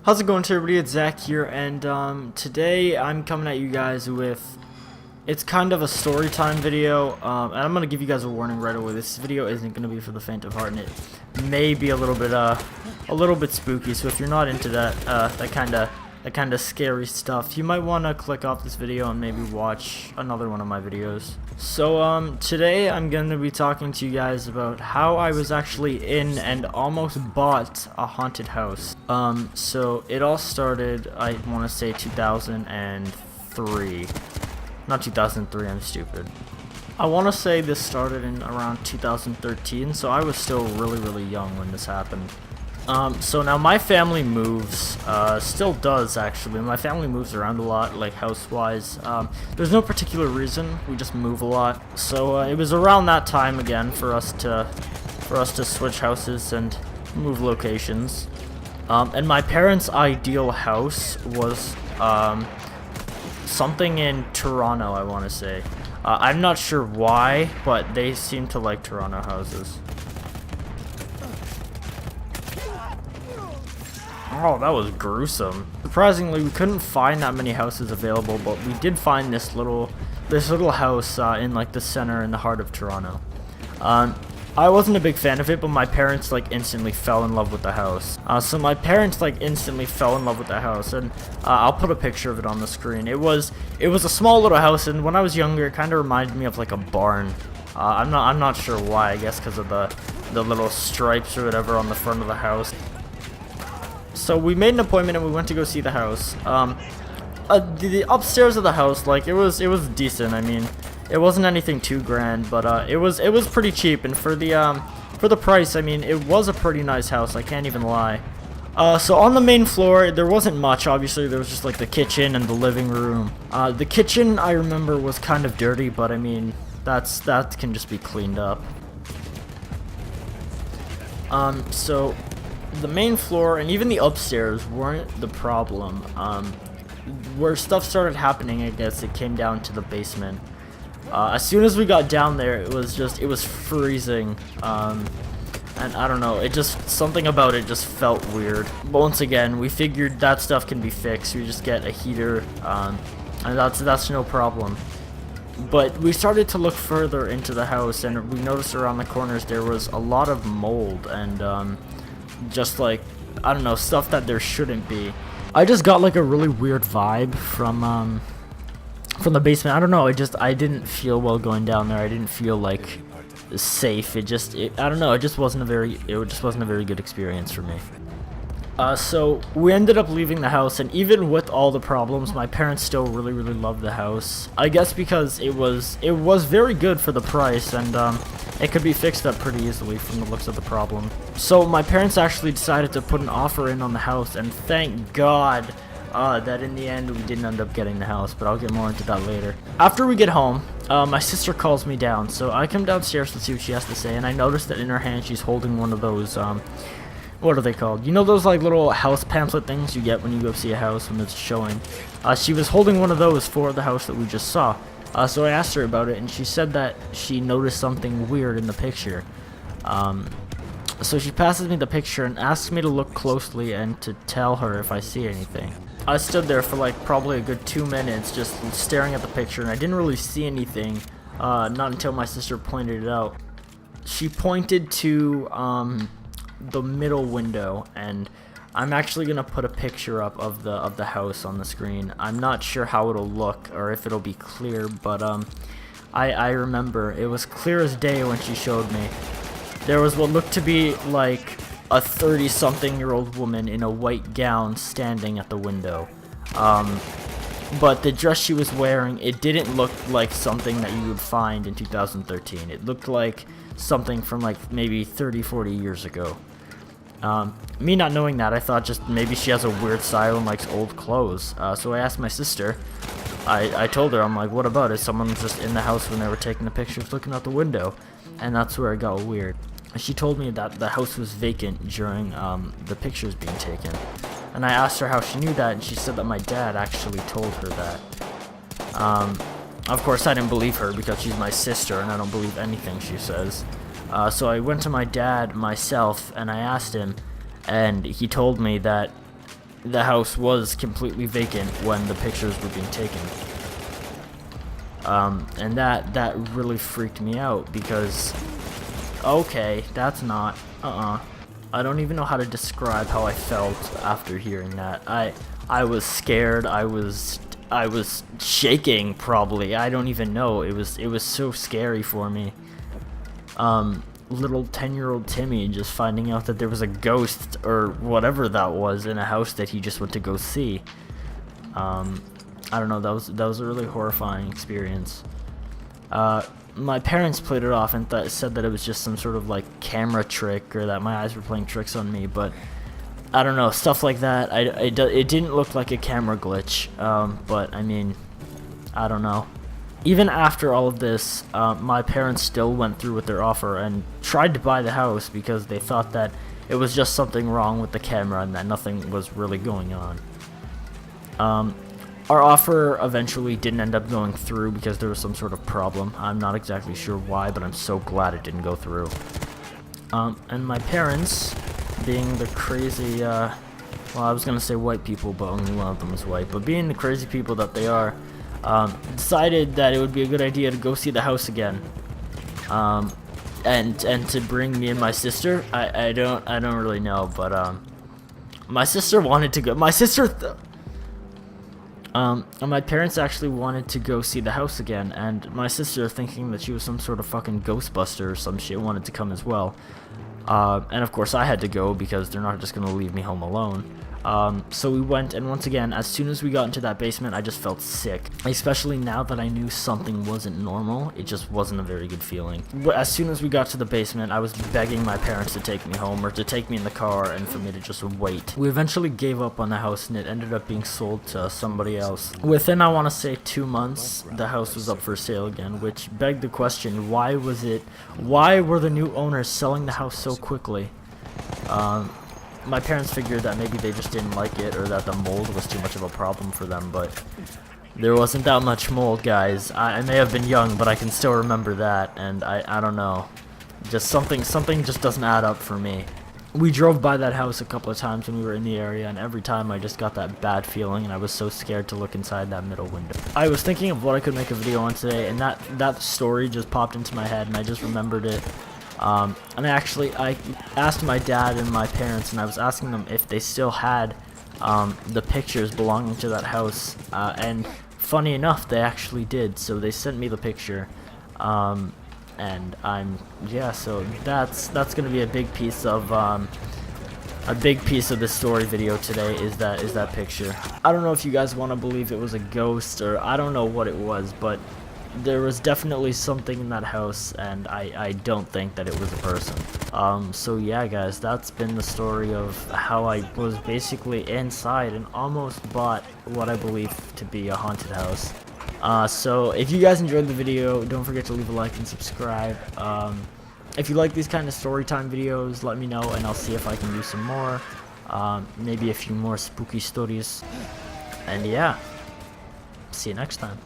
How's it going, everybody? It's Zach here, and today I'm coming at you guys with it's kind of a story time video, and I'm gonna give you guys a warning right away. This video isn't gonna be for the faint of heart, and it may be a little bit spooky. So if you're not into that kind of scary stuff, you might want to click off this video and maybe watch another one of my videos. So today I'm going to be talking to you guys about how I was actually in and almost bought a haunted house. So it all started, I want to say 2003. Not 2003, I'm stupid. I want to say this started in around 2013, so I was still really young when this happened. So now my family moves, still does actually. My family moves around a lot, like house-wise. There's no particular reason, we just move a lot. So it was around that time again for us to switch houses and move locations. And my parents' ideal house was something in Toronto, I want to say. I'm not sure why, but they seem to like Toronto houses. Oh, that was gruesome. Surprisingly, we couldn't find that many houses available, but we did find this little house in like the center, in the heart of Toronto. I wasn't a big fan of it, but my parents like instantly fell in love with the house. So my parents like instantly fell in love with the house, and I'll put a picture of it on the screen. It was a small little house, and when I was younger, it kind of reminded me of like a barn. I'm not sure why. I guess because of the little stripes or whatever on the front of the house. So we made an appointment and we went to go see the house. The upstairs of the house, like it was decent. I mean, it wasn't anything too grand, but it was pretty cheap, and for the price, I mean, it was a pretty nice house. I can't even lie. So on the main floor, there wasn't much. Obviously, there was just like the kitchen and the living room. The kitchen, I remember, was kind of dirty, but I mean, that can just be cleaned up. So the main floor and even the upstairs weren't the problem. Where stuff started happening, I guess, it came down to the basement. As soon as we got down there, it was freezing. And I don't know, something about it just felt weird. But once again, we figured that stuff can be fixed. We just get a heater, and that's no problem. But we started to look further into the house, and we noticed around the corners there was a lot of mold and just like, I don't know, stuff that there shouldn't be. I just got like a really weird vibe from the basement. I don't know, I didn't feel well going down there. I didn't feel like safe. I don't know, it just wasn't a very good experience for me. So we ended up leaving the house, and even with all the problems, my parents still really loved the house. I guess because it was very good for the price, and it could be fixed up pretty easily from the looks of the problem. So my parents actually decided to put an offer in on the house, and thank God that in the end we didn't end up getting the house, but I'll get more into that later. After we get home, my sister calls me down, so I come downstairs to see what she has to say, and I notice that in her hand she's holding one of those what are they called? You know those like little house pamphlet things you get when you go see a house when it's showing? She was holding one of those for the house that we just saw. So I asked her about it, and she said that she noticed something weird in the picture. So she passes me the picture and asks me to look closely and to tell her if I see anything. I stood there for like probably a good 2 minutes just staring at the picture, and I didn't really see anything, not until my sister pointed it out. She pointed to the middle window, and I'm actually gonna put a picture up of the house on the screen. I'm not sure how it'll look or if it'll be clear, but I remember it was clear as day when she showed me. There was what looked to be like a 30-something-year-old woman in a white gown standing at the window. But the dress she was wearing, it didn't look like something that you would find in 2013. It looked like something from like maybe 30-40 years ago. Me not knowing that, I thought just maybe she has a weird style and likes old clothes. So I asked my sister. I told her, I'm like, what about it? Someone was just in the house when they were taking the pictures looking out the window. And that's where it got weird. She told me that the house was vacant during the pictures being taken. And I asked her how she knew that, and she said that my dad actually told her that. Of course, I didn't believe her because she's my sister, and I don't believe anything she says. So I went to my dad myself, and I asked him, and he told me that the house was completely vacant when the pictures were being taken. And that really freaked me out because, okay, that's not, I don't even know how to describe how I felt after hearing that. I was scared, I was shaking probably, I don't even know, it was so scary for me. Little 10-year-old Timmy just finding out that there was a ghost or whatever that was in a house that he just went to go see. I don't know, that was a really horrifying experience. My parents played it off and said that it was just some sort of like camera trick or that my eyes were playing tricks on me, but I don't know, stuff like that. It didn't look like a camera glitch, but I mean, I don't know. Even after all of this, my parents still went through with their offer and tried to buy the house because they thought that it was just something wrong with the camera and that nothing was really going on. Our offer eventually didn't end up going through because there was some sort of problem. I'm not exactly sure why, but I'm so glad it didn't go through. And my parents, being the crazy, well, I was gonna say white people, but only one of them was white, but being the crazy people that they are, decided that it would be a good idea to go see the house again, and to bring me and my sister. I don't really know, but my sister wanted to go. And my parents actually wanted to go see the house again, and my sister, thinking that she was some sort of fucking Ghostbuster or some shit, wanted to come as well. And of course I had to go because they're not just gonna leave me home alone. So we went, and once again, as soon as we got into that basement, I just felt sick. Especially now that I knew something wasn't normal, it just wasn't a very good feeling. As soon as we got to the basement, I was begging my parents to take me home, or to take me in the car, and for me to just wait. We eventually gave up on the house, and it ended up being sold to somebody else. Within, I want to say, 2 months, the house was up for sale again, which begged the question, why were the new owners selling the house so quickly? My parents figured that maybe they just didn't like it, or that the mold was too much of a problem for them, but there wasn't that much mold, guys. I may have been young, but I can still remember that, and I don't know. Just something just doesn't add up for me. We drove by that house a couple of times when we were in the area, and every time I just got that bad feeling, and I was so scared to look inside that middle window. I was thinking of what I could make a video on today, and that story just popped into my head, and I just remembered it. And I asked my dad and my parents, and I was asking them if they still had the pictures belonging to that house, and funny enough, they actually did. So they sent me the picture, and so that's gonna be a big piece of this story video today, is that picture. I don't know if you guys want to believe it was a ghost, or I don't know what it was, but there was definitely something in that house, and I don't think that it was a person. So yeah, guys, that's been the story of how I was basically inside and almost bought what I believe to be a haunted house. So if you guys enjoyed the video, don't forget to leave a like and subscribe. If you like these kind of story time videos, let me know, and I'll see if I can do some more. Maybe a few more spooky stories. And yeah, see you next time.